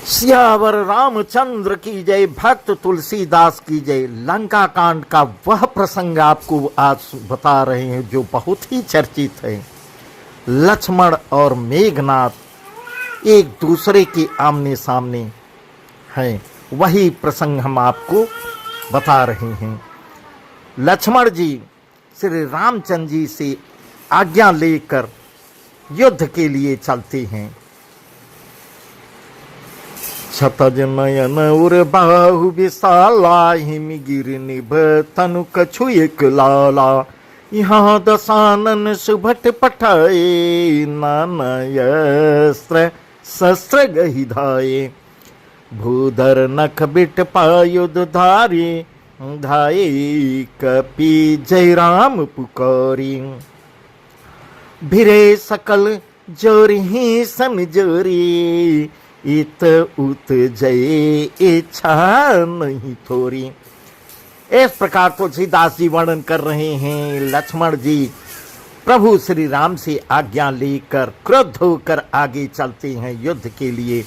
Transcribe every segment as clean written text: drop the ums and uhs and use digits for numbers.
सियावर रामचंद्र की जय। भक्त तुलसीदास की जय। लंका कांड का वह प्रसंग आपको आज बता रहे हैं जो बहुत ही चर्चित है। लक्ष्मण और मेघनाथ एक दूसरे के आमने सामने हैं, वही प्रसंग हम आपको बता रहे हैं। लक्ष्मण जी श्री रामचंद्र जी से आज्ञा लेकर युद्ध के लिए चलते हैं। क्षतज नयन उर बाहु विशाला, हिम गिर निभ तनु कछु एक लाला। यहाँ दशानन सुभट पठाए, नानयस्त्र शस्त्र गहि धाये। भूधर नख बिट पायुध धारे, धाये कपि जय राम पुकारी। भिरे सकल जोरी सन जोरी, इत उत जय इच्छा नहीं थोरी। इस प्रकार तुलसीदास जी वर्णन कर रहे हैं। लक्ष्मण जी प्रभु श्री राम से आज्ञा लेकर क्रुद्ध होकर आगे चलते हैं युद्ध के लिए।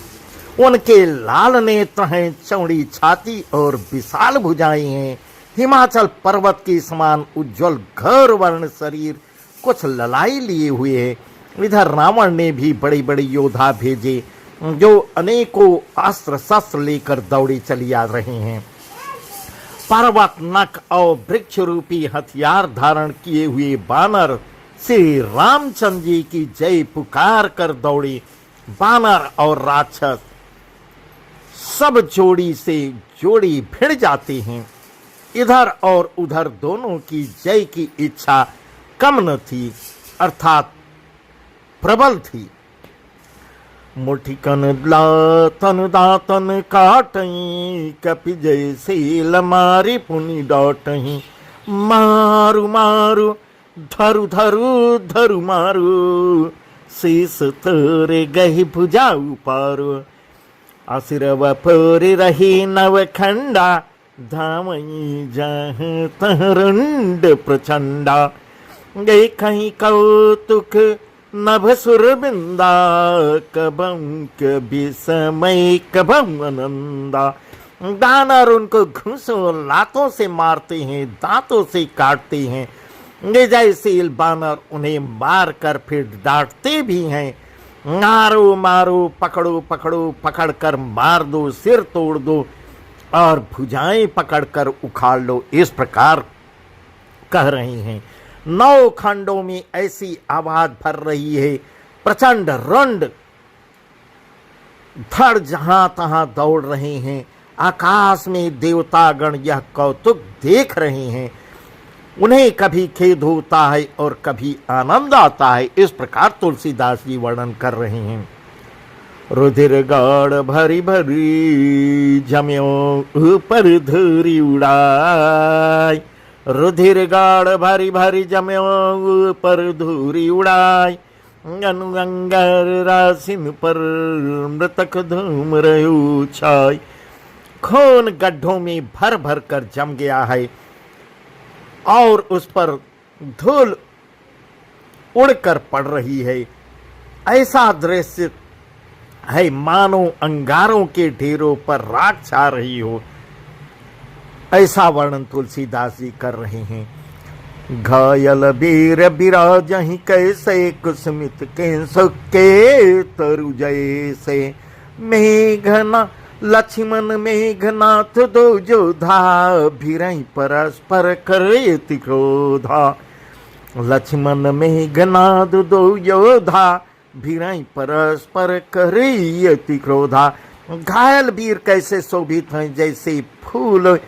उनके लाल नेत्र हैं, चौड़ी छाती और विशाल भुजाएं हैं। हिमाचल पर्वत के समान उज्जवल घोर वर्ण शरीर, कुछ ललाई लिए हुए है। इधर रावण ने भी बड़े बड़े योद्धा भेजे जो अनेकों अस्त्र शस्त्र लेकर दौड़े चली आ रहे हैं। पर्वत नख और वृक्ष रूपी हथियार धारण किए हुए बानर श्री रामचंद्र जी की जय पुकार कर दौड़े। बानर और राक्षस सब जोड़ी से जोड़ी भिड़ जाते हैं। इधर और उधर दोनों की जय की इच्छा कम न थी, अर्थात प्रबल थी। मुठिकन लातन दातन काटई, कपि जैसे लमारी पुनि डॉटही। मारु मारु धरु धरु धरु मारु, शीस तोरे गहि भुजा उपारु। असिर वपुर रही नवखंडा, धामई जह तरुंड प्रचंडा। देखहि कौतुक नभ सुरबिंदा, कबम कभी समय कबम आनंदा। दानर उनको घूंसों लातों से मारते हैं, दांतों से काटते हैं। जयशील बानर उन्हें मार कर फिर डांटते भी हैं। मारो मारो, पकड़ो पकड़ो, पकड़ कर मार दो, सिर तोड़ दो और भुजाएं पकड़ कर उखाड़ लो, इस प्रकार कह रहे हैं। 9 खंडों में ऐसी आवाज भर रही है। प्रचंड रुंड धड़ जहां तहां दौड़ रहे हैं। आकाश में देवतागण यह कौतुक देख रहे हैं। उन्हें कभी खेद होता है और कभी आनंद आता है। इस प्रकार तुलसीदास जी वर्णन कर रहे हैं। रुधिर गाढ़ भरी भरी, जम्यो ऊपर धूरी उड़ाई। रुधिर गाढ़ भरी भरी, जम्यो ऊपर धूरी उड़ाई। गंगर रासिन पर मृतक धूम रही छाई। खून गड्ढों में भर भर कर जम गया है और उस पर धूल उड़कर पड़ रही है। ऐसा दृश्य है मानो अंगारों के ढेरों पर राख छा रही हो। ऐसा वर्णन तुलसीदास जी कर रहे हैं। घायल वीर बिराजहि, कैसे कुसुमित के सुख के तरु जैसे। मेघना लक्ष्मण मेघनाथ दो जोधा, भिरहि परस्पर करति क्रोधा। लक्ष्मण मेघनाथ दो योधा, भिरहि परस्पर करति क्रोधा। घायल वीर कैसे शोभित हैं, जैसे फूल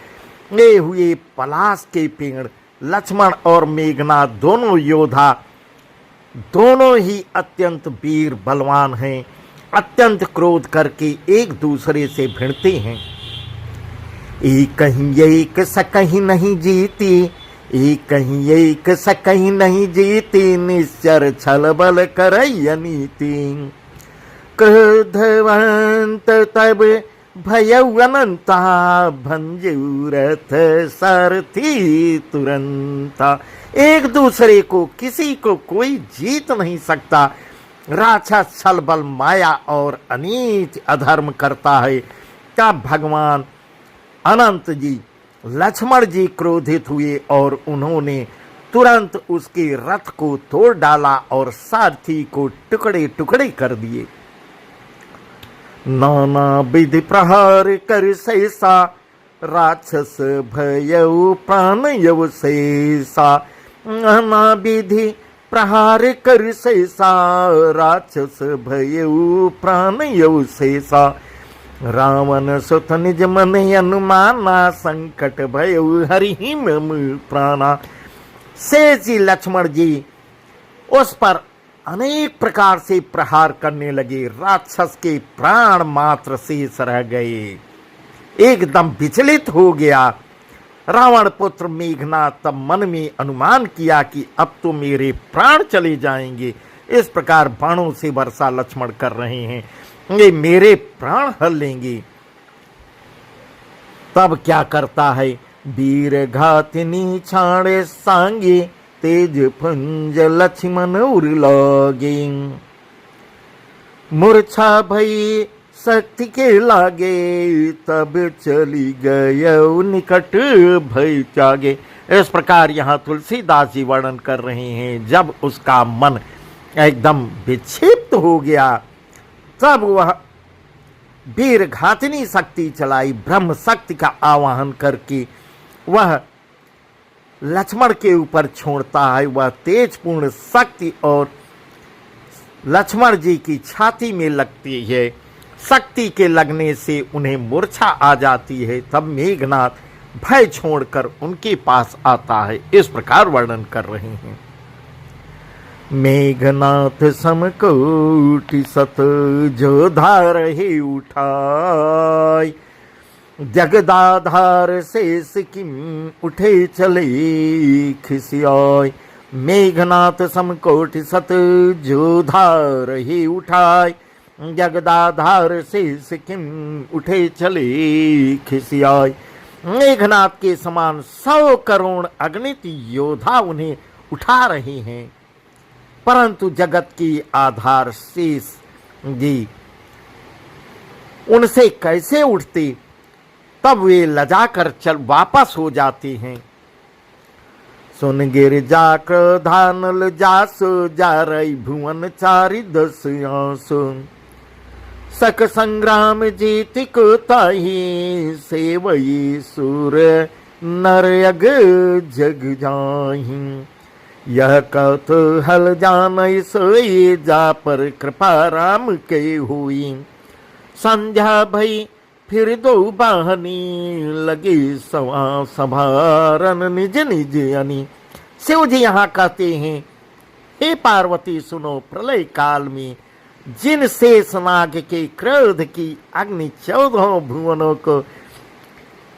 ले हुए पलाश के पेड़। लक्ष्मण और मेघनाथ दोनों योद्धा, दोनों ही अत्यंत वीर बलवान हैं। अत्यंत क्रोध करके एक दूसरे से भिड़ते हैं। एक कहीं एक सकहीं नहीं जीती, एक कहीं एक सकहीं नहीं जीती। निश्चर छल बल करई नीति। क्रोधवंत तब भयउ अनंता, भंजू रथ सारथी तुरंता। एक दूसरे को किसी को कोई जीत नहीं सकता। राक्षस छल बल माया और अनीति अधर्म करता है, तब भगवान अनंत जी लक्ष्मण जी क्रोधित हुए और उन्होंने तुरंत उसके रथ को तोड़ डाला और सारथी को टुकड़े टुकड़े कर दिए। नाना विधि प्रहार कर सहसा राक्षस भयउ प्राणयउ शेषा। नाना विधि प्रहार कर सहसा राक्षस भयउ प्राणयउ शेषा। रावण सुत निज मन अनुमाना संकट भयउ हरि मम प्राणा। शेष जी लक्ष्मण जी उस पर अनेक प्रकार से प्रहार करने लगे। राक्षस के प्राण मात्र शेष रह गए। एकदम विचलित हो गया। रावण पुत्र मेघनाथ तब मन में अनुमान किया कि अब तो मेरे प्राण चले जाएंगे। इस प्रकार बाणों से वर्षा लक्ष्मण कर रहे हैं, ये मेरे प्राण हर लेंगे। तब क्या करता है, वीर घातिनी छाड़े सांगे तेज पुंज लक्ष्मण उर लागे। मूर्छा भई शक्ति के लागे तब चली गए निकट भय त्यागे। इस प्रकार यहाँ तुलसीदास जी वर्णन कर रहे हैं, जब उसका मन एकदम विक्षिप्त हो गया तब वह वीर घातिनी शक्ति चलाई। ब्रह्म शक्ति का आवाहन करके वह लक्ष्मण के ऊपर छोड़ता है। वह तेजपूर्ण शक्ति और लक्ष्मण जी की छाती में लगती है। शक्ति के लगने से उन्हें मूर्छा आ जाती है। तब मेघनाथ भय छोड़कर उनके पास आता है। इस प्रकार वर्णन कर रहे हैं। मेघनाथ समकोटि सत जो धार ही उठाय। जगदाधार शेष किम उठे चले खिसियाय। मेघनाथ समकोटि सत जो धार ही उठाय। जगदाधार शेष किम उठे चले खिसियाय। मेघनाथ के समान 100 करोड़ अगणित योद्धा उन्हें उठा रहे हैं, परंतु जगत की आधार शेष जी उनसे कैसे उठते। तब वे लजाकर चल वापस हो जाते हैं। सुन गिर जा क्रोधानल जासो जा रही भुवन चारि दस आसो। सक संग्राम जीत को ताही सेवई सुर नर अग जग जाही। यह कौतूहल जानई सोई जा पर कृपा राम के हुई। संध्या भई फिर दो बाहनी लगी सवा सभारन निज निज अनी। शिव जी यहाँ कहते हैं, हे पार्वती सुनो, प्रलय काल में जिन शेषनाग के क्रोध की अग्नि 14 भुवनों को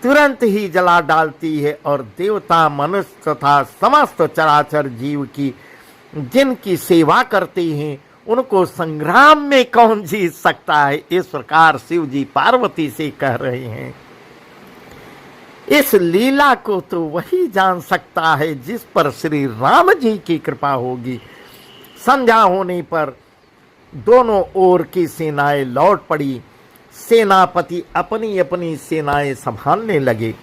तुरंत ही जला डालती है और देवता मनुष्य तथा समस्त चराचर जीव की जिनकी सेवा करते हैं उनको संग्राम में कौन जीत सकता है। इस प्रकार शिव जी पार्वती से कह रहे हैं। इस लीला को तो वही जान सकता है जिस पर श्री राम जी की कृपा होगी। संध्या होने पर दोनों ओर की सेनाएं लौट पड़ी। सेनापति अपनी अपनी सेनाएं संभालने लगे।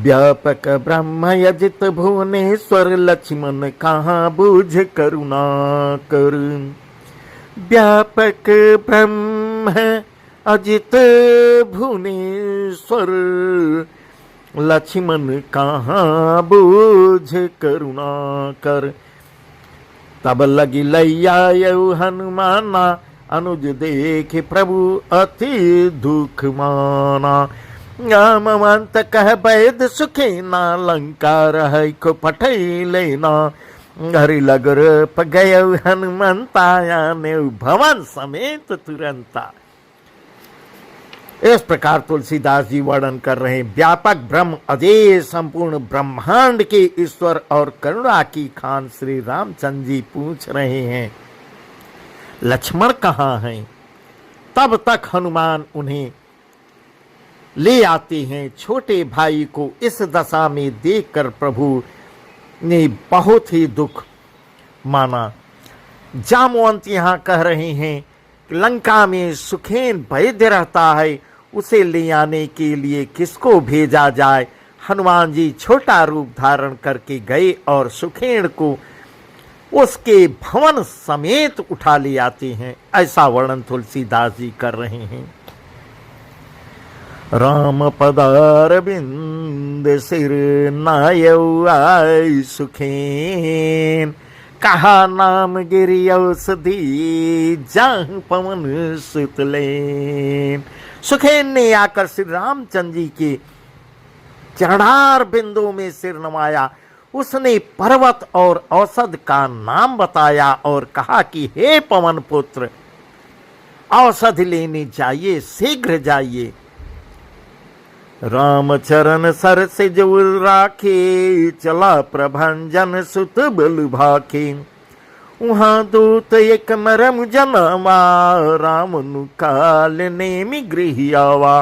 व्यापक ब्रह्म यजित भुवनेश्वर लक्ष्मण कहाँ बूझ करुणा कर। व्यापक ब्रह्म अजित भुवनेश्वर लक्ष्मण कहाँ बूझ करुणा कर। तब लगी लैयायु हनुमाना अनुज देख प्रभु अति दुख माना। रामवंत कह वैद सुखे ना लंका रह को पठै लेना। हरि लगुर गय हनुमंताया ने भवन समेत तुरंता। इस प्रकार तुलसीदास जी वर्णन कर रहे हैं। व्यापक ब्रह्म अजय संपूर्ण ब्रह्मांड के ईश्वर और करुणा की खान श्री रामचंद्र जी पूछ रहे हैं, लक्ष्मण कहाँ हैं। तब तक हनुमान उन्हें ले आते हैं। छोटे भाई को इस दशा में देखकर प्रभु ने बहुत ही दुख माना। जामवंत यहाँ कह रहे हैं कि लंका में सुखेन वैद्य रहता है, उसे ले आने के लिए किसको भेजा जाए। हनुमान जी छोटा रूप धारण करके गए और सुखेन को उसके भवन समेत उठा ले आते हैं। ऐसा वर्णन तुलसीदास जी कर रहे हैं। राम पदारविंद सिर नायउ आय सुखेन, कहा नाम गिरि औषधि जाह पवन सुतलेन। सुखेन ने आकर श्री रामचंद्र जी के चरणार बिंदु में सिर नवाया। उसने पर्वत और औषध का नाम बताया और कहा कि हे पवन पुत्र, औषध लेने जाइए, शीघ्र जाइए। रामचरण सर से जो राखे, चला प्रभंजन सुत बल भाखे। वहां दूत एक मरम जनावा, राम नु काल नेमि गृह आवा।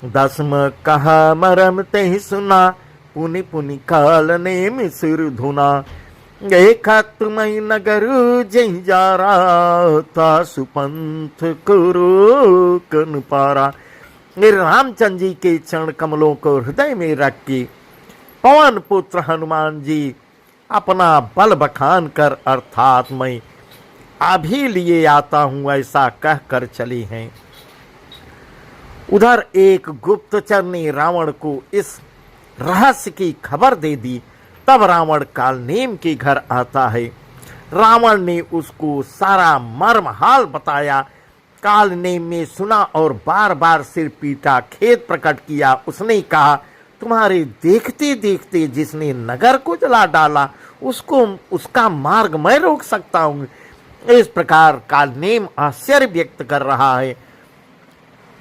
दसम कहा मरम ते सुना, पुनि पुनि काल नेमि सिर धुना। देखा तुम्हें नगर जही जारा, तासु पंथ करो कन पारा। रामचंद्र जी के चरण कमलों को हृदय में रख के पवन पुत्र हनुमान जी अपना बल बखान कर, अर्थात मैं अभी लिए आता हूं, ऐसा कहकर चले हैं। उधर एक गुप्तचर ने रावण को इस रहस्य की खबर दे दी। तब रावण कालनेम के घर आता है। रावण ने उसको सारा मर्म हाल बताया। कालनेम में सुना और बार बार सिर पीटा, खेद प्रकट किया। उसने कहा, तुम्हारे देखते देखते जिसने नगर को जला डाला, उसका मार्ग मैं रोक सकता हूं। इस प्रकार कालनेम आश्चर्य व्यक्त कर रहा है।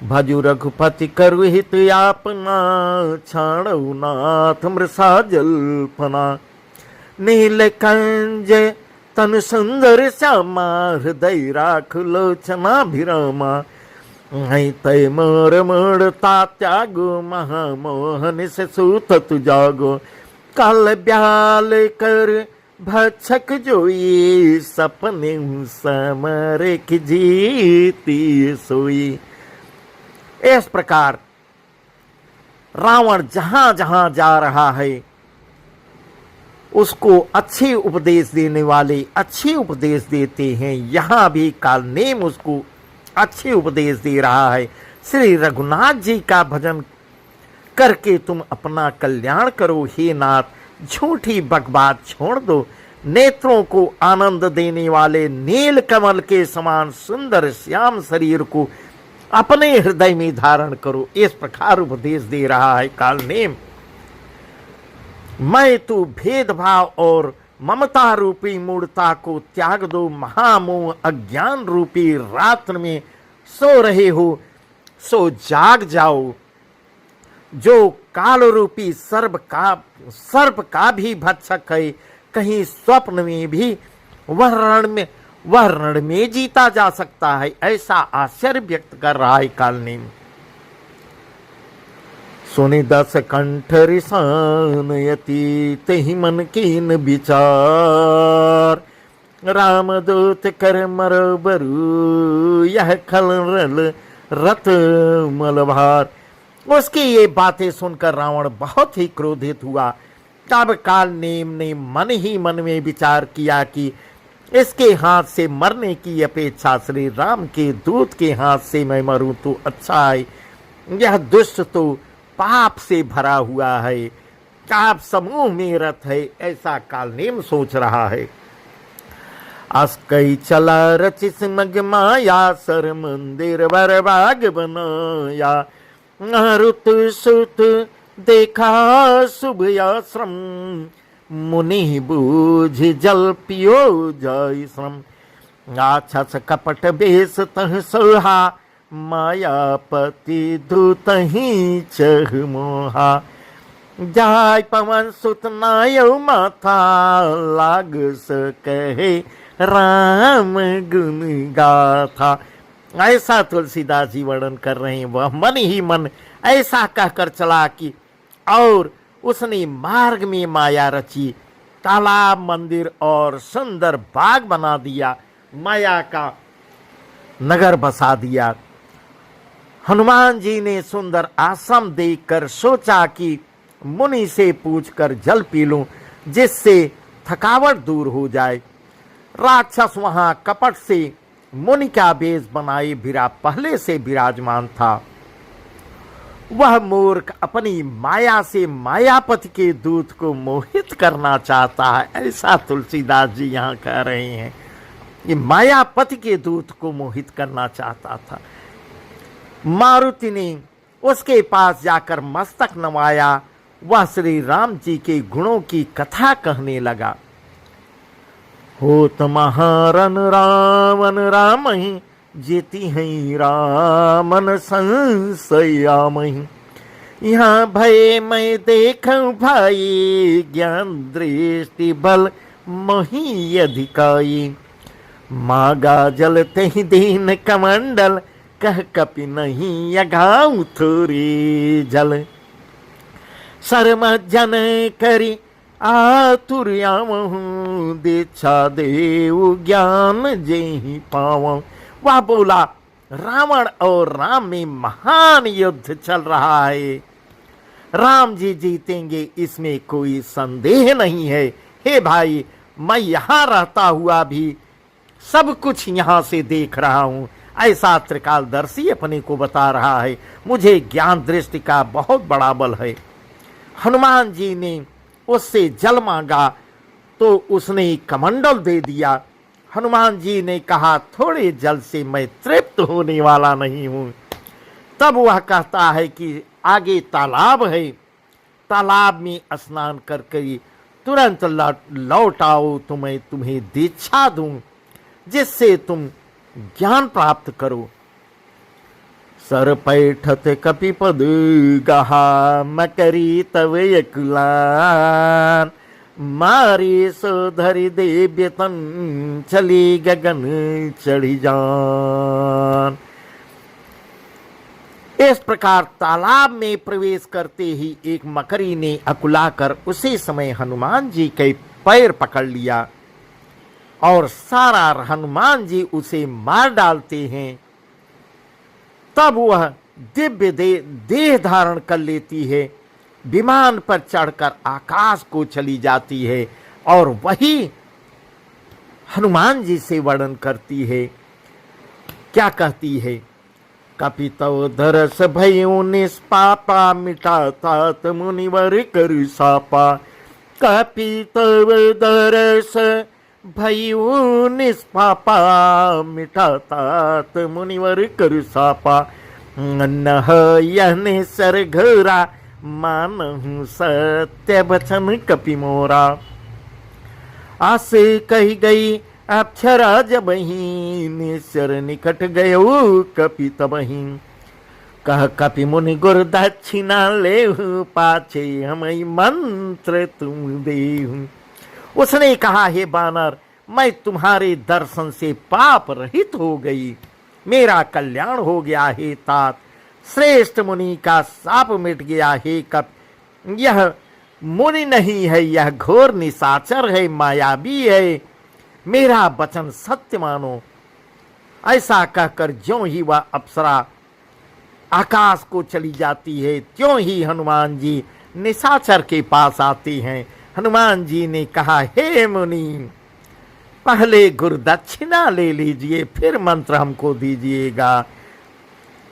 भजु रघुपति करु हित आपना, छाणु नाथ मृषा जल्पना। नीलकंज तन सुंदर श्यामा, हृदय राख लोचना भिरामा। तय मोर मोड़ता त्यागो, महामोहन से सूत तु जागो। काल ब्याल कर भक्षक जोई, सपने समर की जीती सोई। इस प्रकार रावण जहां जहां जा रहा है, उसको अच्छे उपदेश देने वाले अच्छे उपदेश देते हैं। यहाँ भी कालनेम उसको अच्छे उपदेश दे रहा है। श्री रघुनाथ जी का भजन करके तुम अपना कल्याण करो हे नाथ, झूठी बकबात छोड़ दो। नेत्रों को आनंद देने वाले नील कमल के समान सुंदर श्याम शरीर को अपने हृदय में धारण करो। इस प्रकार उपदेश दे रहा है कालनेम। मैं तू भेदभाव और ममता रूपी मूढ़ता को त्याग दो। महामोह अज्ञान रूपी रात्र में सो रहे हो, सो जाग जाओ। जो काल रूपी सर्प का भी भक्षक है, कहीं स्वप्न में भी वह रण में जीता जा सकता है। ऐसा आश्चर्य व्यक्त कर रहा है कालनेम। सुनि दस कंठ रिसान यति, तेहि मन कीन विचार। रामदूत कर मरो बरु, यह खलरल रत मलभार। उसकी ये बातें सुनकर रावण बहुत ही क्रोधित हुआ। तब कालनेम ने मन ही मन में विचार किया कि इसके हाथ से मरने की अपेक्षा श्री राम के दूत के हाथ से मैं मरूं तो अच्छा है। यह दुष्ट तो पाप से भरा हुआ है, पाप समूह में रत है, ऐसा कालनेम सोच रहा है। अस्कई चला रचिस मग माया, सर मंदिर बर बाग बनाया। रुत सुत देखा शुभ आश्रम, मुनि बूझ जल पियो जाय श्रम। राक्षस कपट बेस तह सोहा, मायापति दूत ही चह मोहा। जाय पवन सुत नायौ माथा, लाग कहे राम गुण गाथा। ऐसा तुलसीदास जी वर्णन कर रहे हैं। वह मन ही मन ऐसा कहकर चला कि और उसने मार्ग में माया रची तालाब, मंदिर और सुंदर बाग बना दिया, माया का नगर बसा दिया। हनुमान जी ने सुंदर आश्रम देखकर सोचा कि मुनि से पूछकर जल पी लूं, जिससे थकावट दूर हो जाए। राक्षस वहां कपट से मुनि का वेश बनाए पहले से विराजमान था। वह मूर्ख अपनी माया से मायापति के दूत को मोहित करना चाहता है, ऐसा तुलसीदास जी यहाँ कह रहे हैं। ये मायापति के दूत को मोहित करना चाहता था। मारुति ने उसके पास जाकर मस्तक नवाया। वह श्री राम जी के गुणों की कथा कहने लगा। होत महारन रावण रामहि, जेती हैं रामन संशयामहि। यहाँ भय मैं देखूं भाई, ज्ञान दृष्टि बल मोहि अधिकाई। मागा जल तहि दीन कमंडल, कह कपि नहीं यगाऊं थोरी जल। शर्म जन करी आतुर्यामहु, दीक्षा देव ज्ञान जेहि पावं। वह बोला, रावण और राम में महान युद्ध चल रहा है। राम जी जीतेंगे, इसमें कोई संदेह नहीं है। हे भाई, मैं यहाँ रहता हुआ भी सब कुछ यहाँ से देख रहा हूँ, ऐसा त्रिकालदर्शी अपने को बता रहा है। मुझे ज्ञान दृष्टि का बहुत बड़ा बल है। हनुमान जी ने उससे जल मांगा तो उसने कमंडल दे दिया। हनुमान जी ने कहा, थोड़े जल से मैं तृप्त होने वाला नहीं हूँ। तब वह कहता है कि आगे तालाब है, तालाब में स्नान करके तुरंत लौट आओ, तो मैं तुम्हें दीक्षा दूं, जिससे तुम ज्ञान प्राप्त करो। सर पैठत कपिपद गहा, मकरी तव यकुलान। मारी सोधरि देव्य तन, चली गगन चढ़ी जान। इस प्रकार तालाब में प्रवेश करते ही एक मकरी ने अकुलाकर उसी समय हनुमान जी के पैर पकड़ लिया और सारा हनुमान जी उसे मार डालते हैं। तब वह दिव्य देह धारण कर लेती है, विमान पर चढ़कर आकाश को चली जाती है और वही हनुमान जी से वर्णन करती है। क्या कहती है? कपितव धरस भयो निष्पापा, मिटातात मुनिवर कर सापा। कपितव धरस भयो निष्पापा, मिटातात मुनिवर कर सापा। न यह सर घोरा, मानहु सत्य वचन कपि मोरा। आस कही गई अक्षरा जबहि, निश्चर निकट गयो कपि तबहि। कह कपि मुनि गुर दक्षिणा लेहु, पाछे हमई मंत्र तुम देहु। उसने कहा, हे बानर, मैं तुम्हारे दर्शन से पाप रहित हो गई, मेरा कल्याण हो गया। हे तात, श्रेष्ठ मुनि का शाप मिट गया। हे कप, यह मुनि नहीं है, यह घोर निशाचर है, मायावी है, मेरा वचन सत्य मानो। ऐसा कहकर ज्यों ही वह अप्सरा आकाश को चली जाती है, त्यों ही हनुमान जी निशाचर के पास आते हैं। हनुमान जी ने कहा, हे मुनि, पहले गुरुदक्षिणा ले लीजिए, फिर मंत्र हमको दीजिएगा।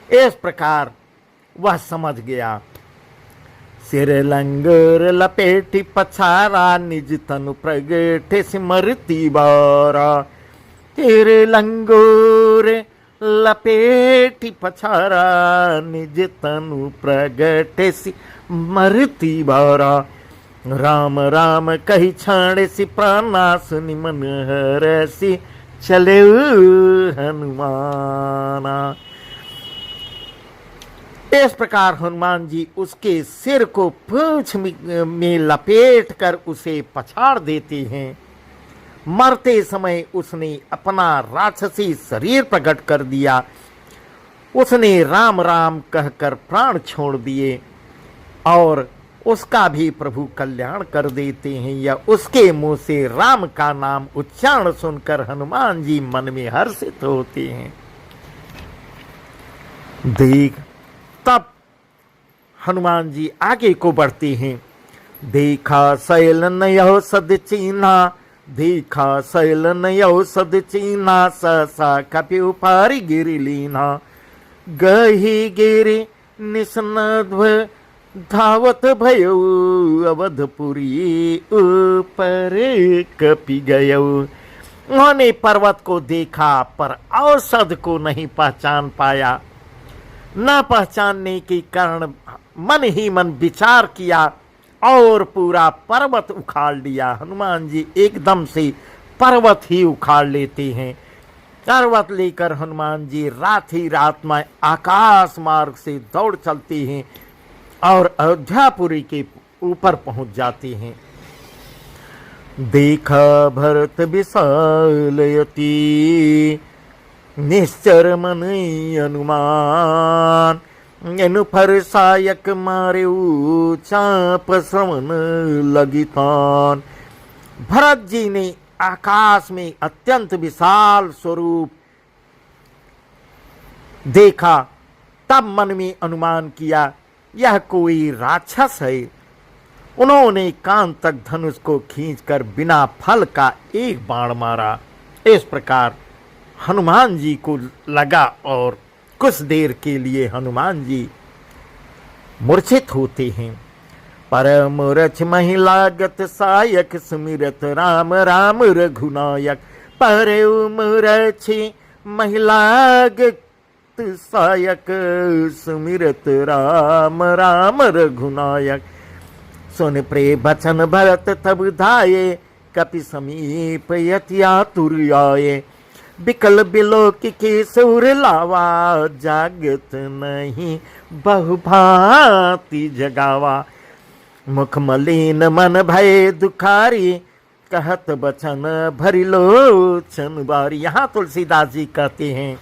इस प्रकार वह समझ गया। सिर लंगोर लपेटी पछारा, निज तनु प्रगट सिमरती बारा। सिर लंगोर लपेटी पछारा, निज तनु प्रगट सिमरती बारा। राम राम कही छाण सी प्राणा, सुनि मन हरसि चले हनुमाना। इस प्रकार हनुमान जी उसके सिर को पूंछ में लपेट कर उसे पछाड़ देते हैं। मरते समय उसने अपना राक्षसी शरीर प्रकट कर दिया। उसने राम राम कहकर प्राण छोड़ दिए और उसका भी प्रभु कल्याण कर देते हैं। या उसके मुंह से राम का नाम उच्चारण सुनकर हनुमान जी मन में हर्षित होते हैं। देख, तब हनुमान जी आगे को बढ़ते हैं। देखा शैल नयो सद चीन्हा, देखा शैल नयो सद चीन्हा, सहसा कपि उपारि गिरि लीन्हा। गही गिरि निस्नध्व धावत भयो, अवधपुरी ऊपर कपि गयो। उन्होंने पर्वत को देखा पर औषध को नहीं पहचान पाया। न पहचानने के कारण मन ही मन विचार किया और पूरा पर्वत उखाड़ लिया। हनुमान जी एकदम से पर्वत ही उखाड़ लेते हैं। पर्वत लेकर हनुमान जी रात ही रात में आकाश मार्ग से दौड़ चलते हैं और अयोध्यापुरी के ऊपर पहुंच जाते हैं। देखा भरत विशालयति, निश्चर मन हनुमान। अनुफर सायक मारे चाप श्रवण लगितान। भरत जी ने आकाश में अत्यंत विशाल स्वरूप देखा, तब मन में अनुमान किया यह कोई राक्षस है। उन्होंने कान तक धनुष को खींचकर बिना फल का एक बाण मारा। इस प्रकार हनुमान जी को लगा और कुछ देर के लिए हनुमान जी मूर्छित होते हैं। परम रच महिलागत सायक, सुमिरत राम राम रघुनायक। परम रच महिलागत सायक, सुमिरत राम राम रघुनायक। सुन प्रे बचन भरत तब धाये, कपि समीप यति आतुर आये। बिकल बिलोक के सुर लावा, जागत नहीं बहुभांति जगावा। मुख मलिन मन भय दुखारी, कहत बचन भरि लोचन बारी। यहाँ तुलसीदास जी कहते हैं,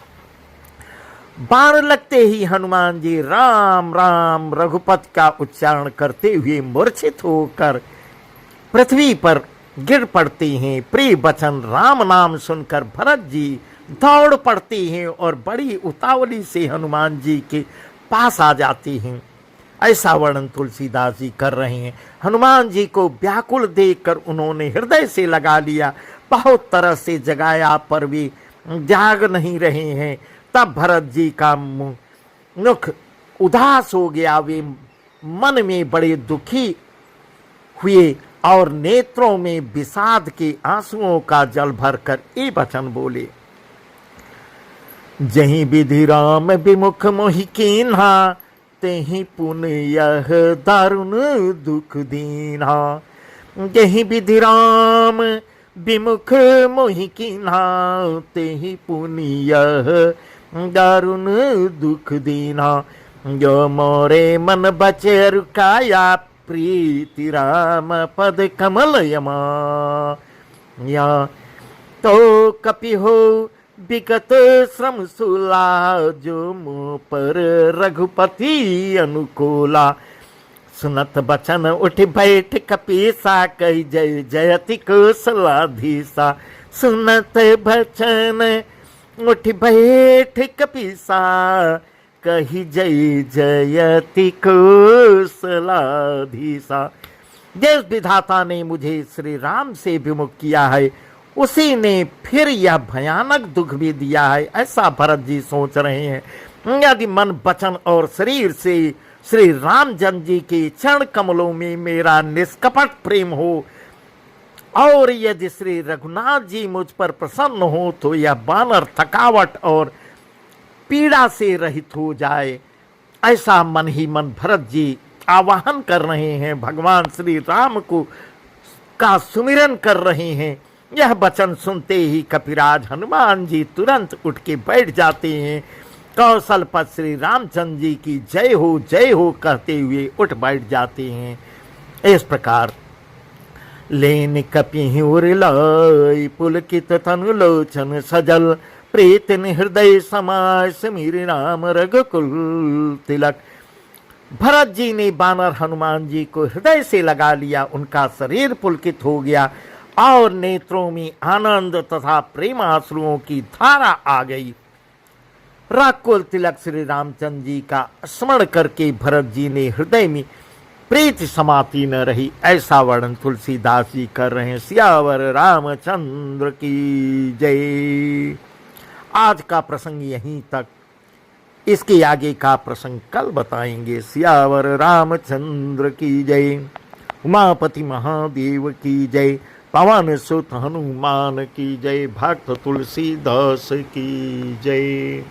बाण लगते ही हनुमान जी राम राम रघुपति का उच्चारण करते हुए मूर्छित होकर पृथ्वी पर गिर पड़ते हैं। प्रिय वचन राम नाम सुनकर भरत जी दौड़ पड़ते हैं और बड़ी उतावली से हनुमान जी के पास आ जाते हैं। ऐसा वर्णन तुलसीदास जी कर रहे हैं। हनुमान जी को व्याकुल देखकर उन्होंने हृदय से लगा लिया, बहुत तरह से जगाया पर वे जाग नहीं रहे हैं। तब भरत जी का मुख उदास हो गया, वे मन में बड़े दुखी हुए और नेत्रों में विषाद के आंसुओं का जल भरकर ये वचन बोले, जहीं विधि राम विमुख मोहि कीन्हा, तेहि पुन यह दारुण दुख दीन्हा। जहीं विधि राम विमुख मोहि कीन्हा, तेहि पुन यह दारुण दुख दीन्हा। जो मोरे मन बचे रुकाया, प्रीति राम पद कमल यमा। या तो कपि हो विगत श्रम सूला, जो मुँह पर रघुपति अनुकूला। सुनत बचन उठ बैठ कपीसा, कही जय जयति कौशलाधीसा। सुनत बचन उठ बैठ कपीसा, कही जय जयति कौशलाधीसा। जिस विधाता ने मुझे श्री राम से विमुख किया है, उसी ने फिर यह भयानक दुख भी दिया है। ऐसा भरत जी सोच रहे हैं। यदि मन वचन और शरीर से श्री रामचंद्र जी के चरण कमलों में मेरा निष्कपट प्रेम हो और यदि श्री रघुनाथ जी मुझ पर प्रसन्न हो, तो यह बानर थकावट और पीड़ा से रहित हो जाए। ऐसा मन ही मन भरत जी आवाहन कर रहे हैं, भगवान श्री राम को का सुमिरन कर रहे हैं। यह वचन सुनते ही कपिराज हनुमान जी तुरंत उठ के बैठ जाते हैं। कौशलपति श्री रामचंद्र जी की जय हो कहते हुए उठ बैठ जाते हैं। इस प्रकार लेन कपि उर्लाई, पुलकित तनु लोचन सजल। प्रीत हृदय समाय, समीर राम रघुकुल तिलक। भरत जी ने बानर हनुमान जी को हृदय से लगा लिया। उनका शरीर पुलकित हो गया और नेत्रों में आनंद तथा प्रेमाश्रुओं की धारा आ गई। राकुल तिलक श्री रामचंद्र जी का स्मरण करके भरत जी ने हृदय में प्रीति समाती न रही, ऐसा वर्णन तुलसीदास जी कर रहे हैं। सियावर रामचंद्र की जय। आज का प्रसंग यहीं तक, इसके आगे का प्रसंग कल बताएंगे। सियावर रामचंद्र की जय। उमापति महादेव की जय। पवन सुत हनुमान की जय। भक्त तुलसीदास की जय।